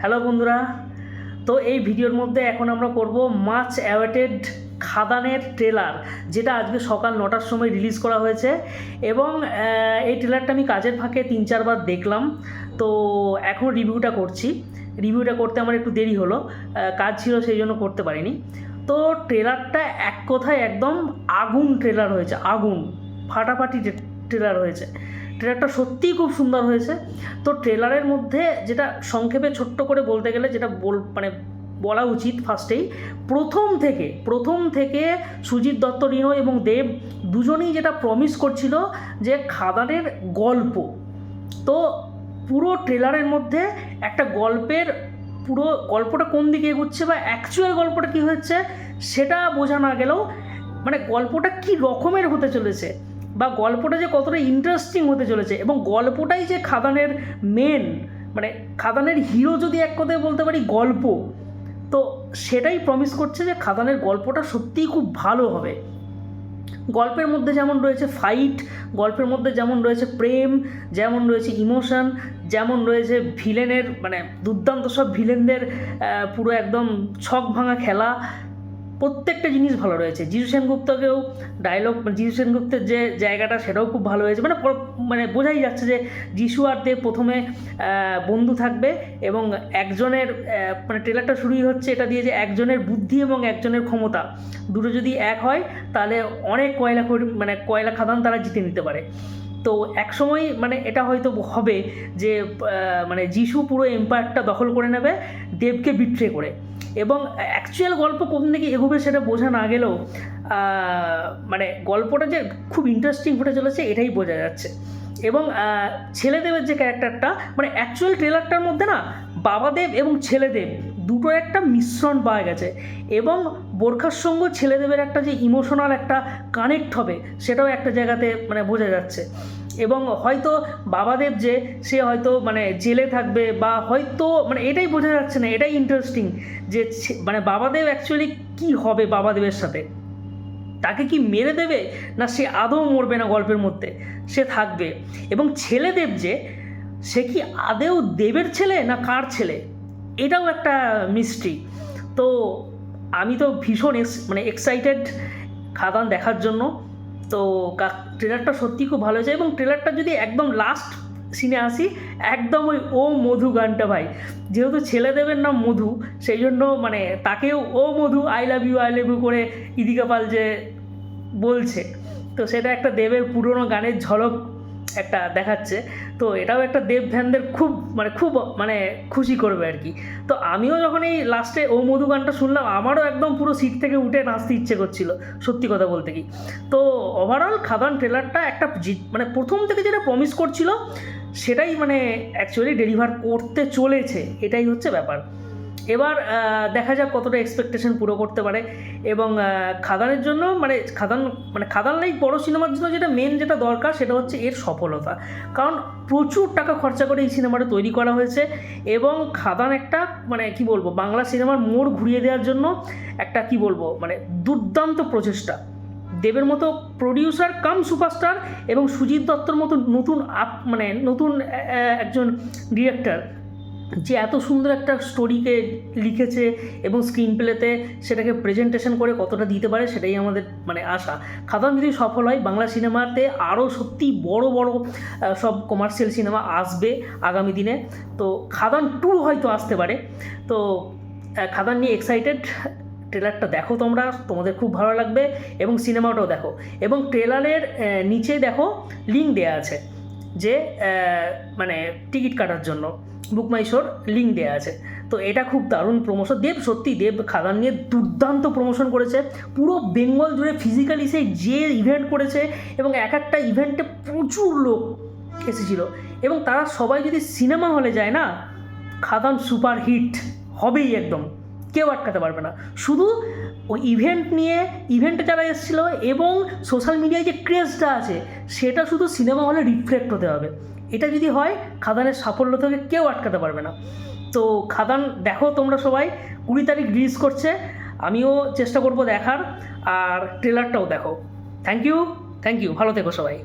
Hello বন্ধুরা, তো এই ভিডিওর মধ্যে এখন আমরা করব মাচ অ্যাওয়েটেড খাদানের ট্রেলার, যেটা আজকে সকাল 9টার সময় রিলিজ করা হয়েছে। এবং এই ট্রেলারটা আমি কাজের ফাঁকে 3-4 বার দেখলাম, তো এখন রিভিউটা করছি। রিভিউটা করতে আমার একটু দেরি হলো, কাজ ছিল সেই জন্য করতে পারিনি। তো ট্রেলারটা এক কথায় একদম আগুন ট্রেলার হয়েছে, আগুন ফাটাফাটি ট্রেলার হয়েছে। ট্রেলারটা সত্যিই খুব সুন্দর হয়েছে। তো ট্রেলারের মধ্যে যেটা সংক্ষেপে ছোট্ট করে বলতে গেলে যেটা বলা উচিত ফার্স্টেই, প্রথম থেকে সুজিত দত্ত, রিনো এবং দেব দুজনেই যেটা প্রমিস করছিল যে খাদানের গল্প, তো পুরো ট্রেলারের মধ্যে একটা পুরো গল্পটা কোন দিকে এগোচ্ছে বা অ্যাকচুয়াল গল্পটা কী হচ্ছে সেটা বোঝা না গেলেও, গল্পটা কী রকমের হতে চলেছে বা গল্পটা যে কতটা ইন্টারেস্টিং হতে চলেছে, এবং গল্পটাই যে খাদানের মেন, খাদানের হিরো যদি এক কথায় বলতে পারি গল্প, তো সেটাই প্রমিস করছে যে খাদানের গল্পটা সত্যিই খুব ভালো হবে। গল্পের মধ্যে যেমন রয়েছে ফাইট, গল্পের মধ্যে যেমন রয়েছে প্রেম, যেমন রয়েছে ইমোশন, যেমন রয়েছে ভিলেনের দুর্দান্ত সব ভিলেনদের পুরো একদম ছক ভাঙা খেলা, প্রত্যেকটা জিনিস ভালো রয়েছে। যিশু সেনগুপ্তকেও ডায়লগ, যিশু সেনগুপ্তের যে জায়গাটা সেটাও খুব ভালো হয়েছে। বোঝাই যাচ্ছে যে যিশু আর দেব প্রথমে বন্ধু থাকবে, এবং একজনের ট্রেলারটা শুরুই হচ্ছে এটা দিয়ে যে একজনের বুদ্ধি এবং একজনের ক্ষমতা দুটো যদি এক হয় তাহলে অনেক কয়লা খাদান তারা জিতে নিতে পারে। তো একসময় এটা হয়তো হবে যে যিশু পুরো এম্পায়ারটা দখল করে নেবে দেবকে বিট্রে করে, এবং অ্যাকচুয়াল গল্প কোন দিকে এগোবে সেটা বোঝা না গেলেও গল্পটা যে খুব ইন্টারেস্টিং হতে চলেছে এটাই বোঝা যাচ্ছে। এবং ছেলেদেবের যে ক্যারেক্টারটা, অ্যাকচুয়াল ট্রেলারটার মধ্যে না বাবাদেব এবং ছেলেদেব দুটোর একটা মিশ্রণ পাওয়া গেছে, এবং বোরখার সঙ্গে ছেলেদেবের একটা যে ইমোশনাল একটা কানেক্ট হবে সেটাও একটা জায়গাতে বোঝা যাচ্ছে। এবং হয়তো বাবাদেব যে সে হয়তো জেলে থাকবে, বা হয়তো এটাই বোঝা যাচ্ছে না, এটাই ইন্টারেস্টিং যে বাবাদেব অ্যাকচুয়ালি কী হবে বাবাদেবের সাথে, তাকে কি মেরে দেবে না সে আদৌ মরবে না, গল্পের মধ্যে সে থাকবে। এবং ছেলেদেব যে সে কি আদেও দেবের ছেলে না কার ছেলে, এটাও একটা মিস্ট্রি। তো আমি তো ভীষণ এক্সাইটেড খাদান দেখার জন্য। তো ট্রেলারটা সত্যি খুব ভালো হয়েছে, এবং ট্রেলারটা যদি একদম লাস্ট সিনে আসি, একদম ওই ও মধু গানটা, ভাই যেহেতু ছেলেদেবের নাম মধু সেই জন্য তাকেও ও মধু আই লাভ ইউ করে ইদিকা পাল যে বলছে, তো সেটা একটা দেবের পুরনো গানের ঝলক একটা দেখাচ্ছে। তো এটাও একটা দেব ফ্যানদের খুব খুশি করবে আর কি। তো আমিও যখন এই লাস্টে ও মধু গানটা শুনলাম, আমারও একদম পুরো সিট থেকে উঠে নাচতে ইচ্ছে করছিল, সত্যি কথা বলতে কি। তো ওভারঅল খাদান ট্রেলারটা একটা প্রথম থেকে যেটা প্রমিস করছিল সেটাই অ্যাকচুয়ালি ডেলিভার করতে চলেছে, এটাই হচ্ছে ব্যাপার। এবার দেখা যাক কতটা এক্সপেকটেশন পুরো করতে পারে। এবং খাদানের জন্য খাদান লাইক বড় সিনেমার জন্য যেটা দরকার সেটা হচ্ছে এর সফলতা, কারণ প্রচুর টাকা খরচা করে এই সিনেমাটা তৈরি করা হয়েছে। এবং খাদান একটা কি বলবো, বাংলা সিনেমার মোড় ঘুরিয়ে দেওয়ার জন্য একটা কি বলবো দুর্দান্ত প্রচেষ্টা। দেবের মতো প্রডিউসার কাম সুপারস্টার এবং সুজিত দত্তর মতো নতুন একজন ডিরেক্টর যে এত সুন্দর একটা স্টোরিকে লিখেছে এবং স্ক্রিন প্লেতে সেটাকে প্রেজেন্টেশন করে কতটা দিতে পারে সেটাই আমাদের আশা। খাদান যদি সফল হয়, বাংলা সিনেমাতে আরও সত্যি বড় বড় সব কমার্শিয়াল সিনেমা আসবে আগামী দিনে। তো খাদান 2 হয়তো আসতে পারে। তো খাদান নিয়ে এক্সাইটেড। ট্রেলারটা দেখো তোমরা, তোমাদের খুব ভালো লাগবে, এবং সিনেমাটাও দেখো। এবং ট্রেলারের নিচে দেখো লিঙ্ক দেওয়া আছে যে টিকিট কাটার জন্য বুক মাই শোর লিঙ্ক দেওয়া আছে। তো এটা খুব দারুণ প্রমোশন। দেব খাদান নিয়ে দুর্দান্ত প্রমোশন করেছে, পুরো বেঙ্গল জুড়ে ফিজিক্যালি যে ইভেন্ট করেছে, এবং এক একটা ইভেন্টে প্রচুর লোক এসেছিলো, এবং তারা সবাই যদি সিনেমা হলে যায় না, খাদান সুপার হিট হবেই, একদম কেউ আটকাতে পারবে না। শুধু ওই ইভেন্টে যারা এসেছিলো এবং সোশ্যাল মিডিয়ায় যে ক্রেজটা আছে সেটা শুধু সিনেমা হলে রিফ্লেক্ট হতে হবে। এটা যদি হয়, খাদানের সাফল্য থেকে কেউ আটকাতে পারবে না। তো খাদান দেখো তোমরা সবাই, 20 তারিখ রিলিজ করছে, আমিও চেষ্টা করব দেখার, আর ট্রেলারটাও দেখো। থ্যাংক ইউ, ভালো থেকো সবাই।